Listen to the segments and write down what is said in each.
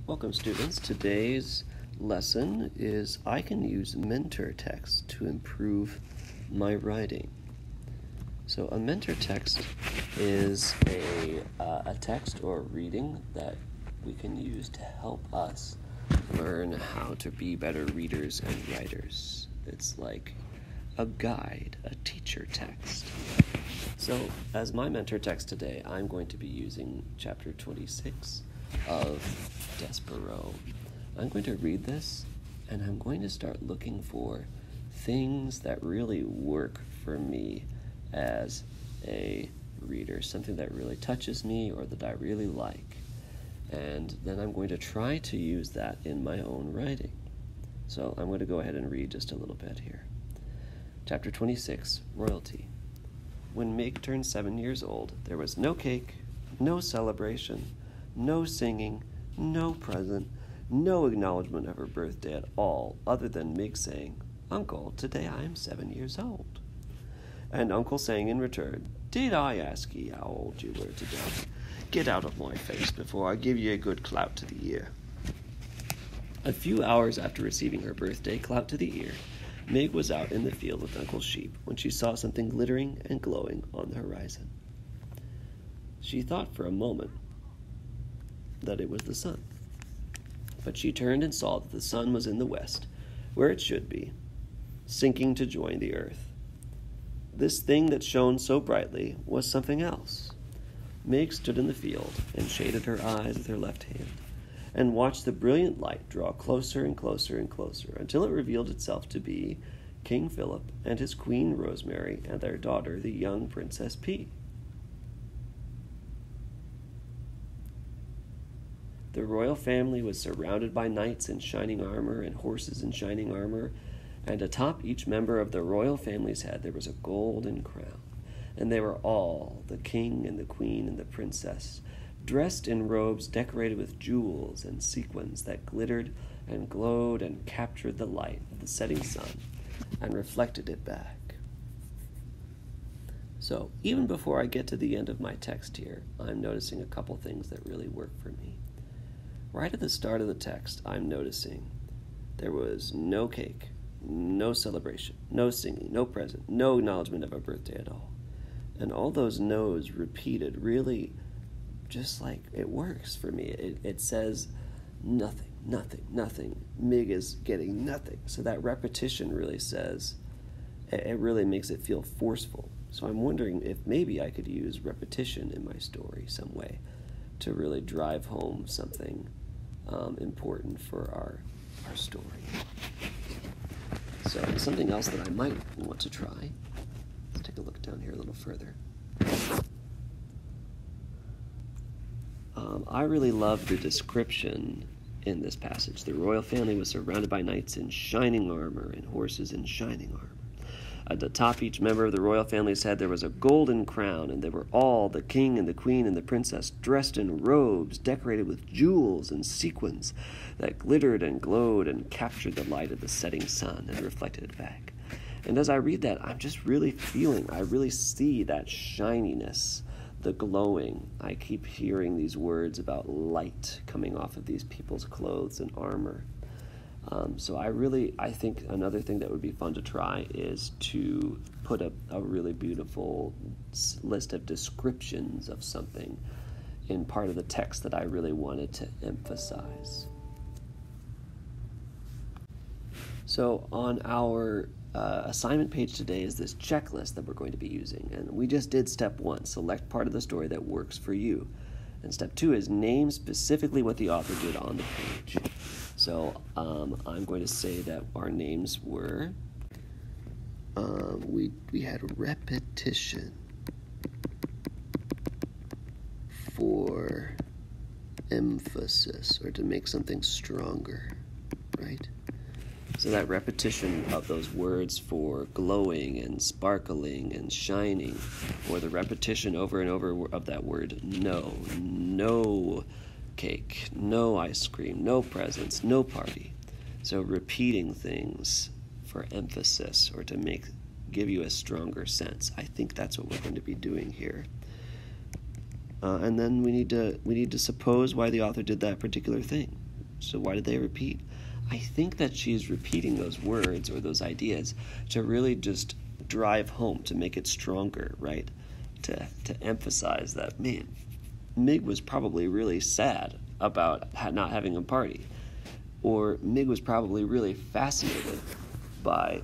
Welcome, students. Today's lesson is I can use mentor text to improve my writing. So a mentor text is a text or reading that we can use to help us learn how to be better readers and writers. It's like a guide, a teacher text. So as my mentor text today, I'm going to be using chapter 26 of Despereaux. I'm going to read this, and I'm going to start looking for things that really work for me as a reader, something that really touches me or that I really like. And then I'm going to try to use that in my own writing. So I'm going to go ahead and read just a little bit here. Chapter 26, Royalty. When Mig turned 7 years old, there was no cake, no celebration, no singing, no present, no acknowledgement of her birthday at all, other than Mig saying, "Uncle, today I am 7 years old." And Uncle saying in return, "Did I ask ye how old you were today? Get out of my face before I give ye a good clout to the ear." A few hours after receiving her birthday clout to the ear, Mig was out in the field with Uncle's sheep when she saw something glittering and glowing on the horizon. She thought for a moment that it was the sun, but she turned and saw that the sun was in the west, where it should be, sinking to join the earth. This thing that shone so brightly was something else. Mig stood in the field and shaded her eyes with her left hand, and watched the brilliant light draw closer and closer and closer until it revealed itself to be King Philip and his Queen Rosemary and their daughter, the young Princess P. The royal family was surrounded by knights in shining armor and horses in shining armor, and atop each member of the royal family's head there was a golden crown, and they were all, the king and the queen and the princess, dressed in robes decorated with jewels and sequins that glittered and glowed and captured the light of the setting sun and reflected it back. So, even before I get to the end of my text here, I'm noticing a couple things that really work for me. Right at the start of the text, I'm noticing there was no cake, no celebration, no singing, no present, no acknowledgement of a birthday at all. And all those no's repeated really just like it works for me. It says nothing, nothing, nothing. Mig is getting nothing. So that repetition really says, it really makes it feel forceful. So I'm wondering if maybe I could use repetition in my story some way to really drive home something important for our story. So something else that I might want to try. Let's take a look down here a little further. I really love the description in this passage. The royal family was surrounded by knights in shining armor and horses in shining armor. At the top each member of the royal family's head there was a golden crown, and they were all, the king and the queen and the princess, dressed in robes decorated with jewels and sequins that glittered and glowed and captured the light of the setting sun and reflected it back. And as I read that, I'm just really I really see that shininess, the glowing. I keep hearing these words about light coming off of these people's clothes and armor. So I think another thing that would be fun to try is to put a really beautiful list of descriptions of something in part of the text that I really wanted to emphasize. So on our assignment page today is this checklist that we're going to be using, and we just did step 1, select part of the story that works for you, and step 2 is name specifically what the author did on the page. So I'm going to say that our names were we had repetition for emphasis, or to make something stronger, right? So that repetition of those words for glowing and sparkling and shining, or the repetition over and over of that word no, no cake, no ice cream, no presents, no party. So repeating things for emphasis or to give you a stronger sense. I think that's what we're going to be doing here. And then we need to suppose why the author did that particular thing. So why did they repeat? I think that she's repeating those words or those ideas to really just drive home, to make it stronger, right? To emphasize that, man, Mig was probably really sad about not having a party. Or Mig was probably really fascinated by...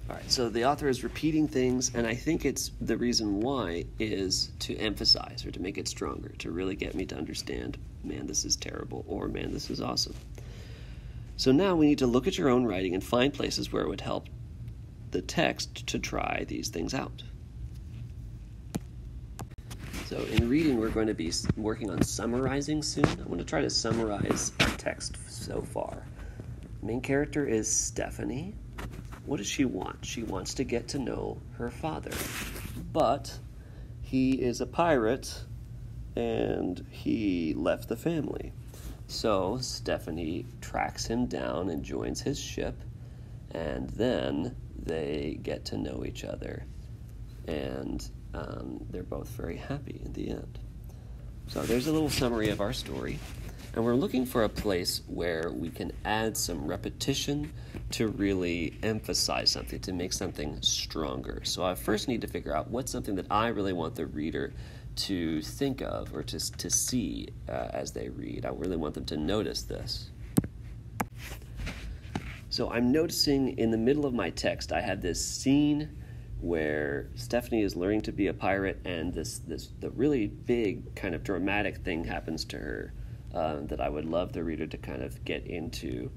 All right, so the author is repeating things, and I think it's the reason why is to emphasize or to make it stronger, to really get me to understand, man, this is terrible, or man, this is awesome. So now we need to look at your own writing and find places where it would help the text to try these things out. So in reading, we're going to be working on summarizing soon. I want to try to summarize our text so far. Main character is Stephanie. What does she want? She wants to get to know her father. But he is a pirate, and he left the family. So Stephanie tracks him down and joins his ship, and then they get to know each other. And they're both very happy in the end. So there's a little summary of our story. And we're looking for a place where we can add some repetition to really emphasize something, to make something stronger. So I first need to figure out what's something that I really want the reader to think of or to see as they read. I really want them to notice this. So I'm noticing in the middle of my text, I have this scene where Stephanie is learning to be a pirate, and the really big kind of dramatic thing happens to her that I would love the reader to kind of get into,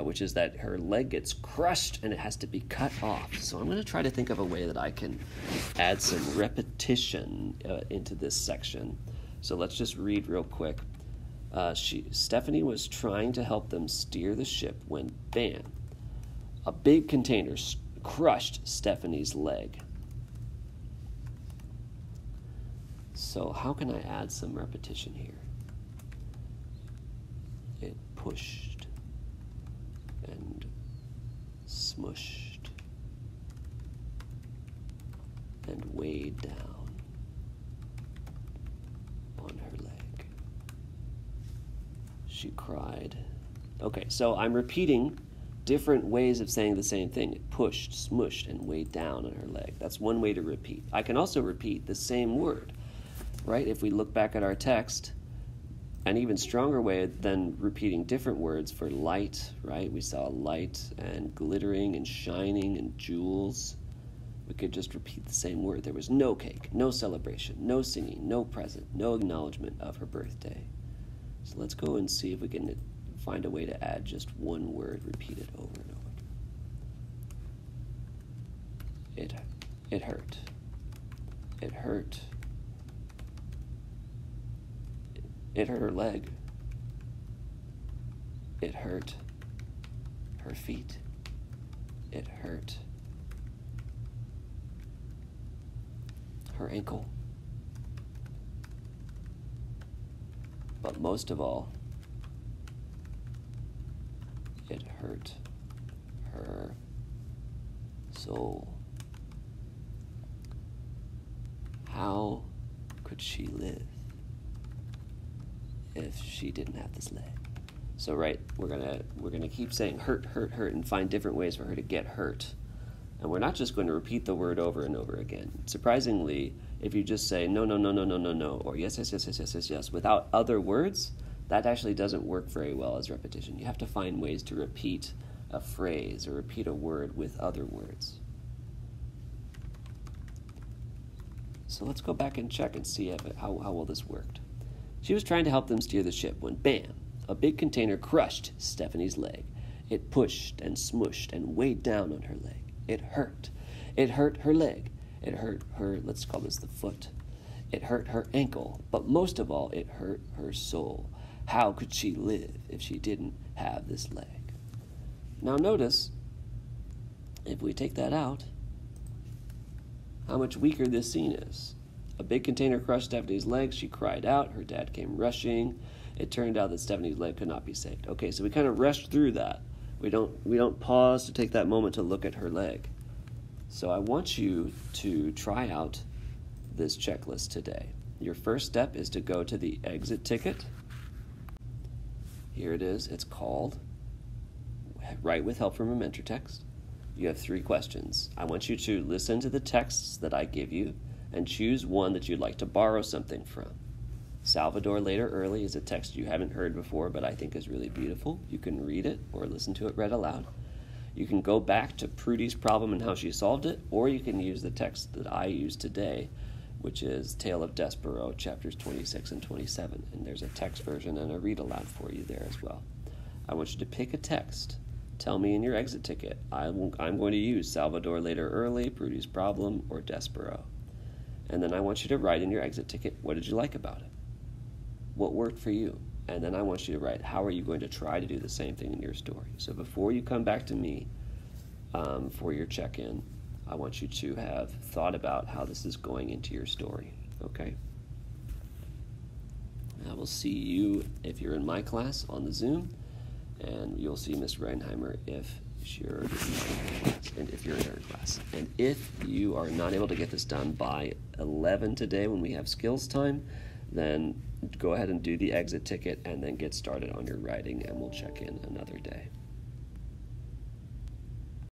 which is that her leg gets crushed and it has to be cut off. So I'm going to try to think of a way that I can add some repetition into this section. So let's just read real quick. Stephanie was trying to help them steer the ship when, bam, a big container crushed Stephanie's leg. So how can I add some repetition here? It pushed and smushed and weighed down on her leg. She cried. Okay, so I'm repeating different ways of saying the same thing. It pushed, smushed, and weighed down on her leg. That's one way to repeat. I can also repeat the same word, right? If we look back at our text, an even stronger way than repeating different words for light, right? We saw light and glittering and shining and jewels. We could just repeat the same word. There was no cake, no celebration, no singing, no present, no acknowledgement of her birthday. So let's go and see if we can find a way to add just one word repeated over and over. It hurt. It hurt. It hurt her leg. It hurt her feet. It hurt her ankle. But most of all, it hurt her soul. How could she live if she didn't have this leg? So right, we're gonna keep saying hurt, hurt, hurt, and find different ways for her to get hurt. And we're not just going to repeat the word over and over again. Surprisingly, if you just say no, no, no, no, no, no, no, or yes, yes, yes, yes, yes, yes, yes, without other words, that actually doesn't work very well as repetition. You have to find ways to repeat a phrase or repeat a word with other words. So let's go back and check and see how well this worked. She was trying to help them steer the ship when, bam, a big container crushed Stephanie's leg. It pushed and smushed and weighed down on her leg. It hurt. It hurt her leg. It hurt her, let's call this the foot. It hurt her ankle, but most of all, it hurt her soul. How could she live if she didn't have this leg? Now notice, if we take that out, how much weaker this scene is. A big container crushed Stephanie's leg. She cried out. Her dad came rushing. It turned out that Stephanie's leg could not be saved. Okay, so we kind of rushed through that. We don't pause to take that moment to look at her leg. So I want you to try out this checklist today. Your first step is to go to the exit ticket Here it is. It's called Write with Help from a Mentor Text. You have 3 questions. I want you to listen to the texts that I give you and choose one that you'd like to borrow something from. Salvador Later Early is a text you haven't heard before, but I think is really beautiful. You can read it or listen to it read aloud. You can go back to Prudy's problem and how she solved it, or you can use the text that I used today, which is Tale of Despereaux, chapters 26 and 27. And there's a text version and a read aloud for you there as well. I want you to pick a text. Tell me in your exit ticket, I'm going to use Salvador Later Early, Prudy's Problem, or Despereaux. And then I want you to write in your exit ticket, what did you like about it? What worked for you? And then I want you to write, how are you going to try to do the same thing in your story? So before you come back to me for your check-in, I want you to have thought about how this is going into your story, okay? I will see you, if you're in my class, on the Zoom, and you'll see Ms. Reinheimer if you're in my class, and if you're in her class. And if you are not able to get this done by 11 today when we have skills time, then go ahead and do the exit ticket and then get started on your writing, and we'll check in another day.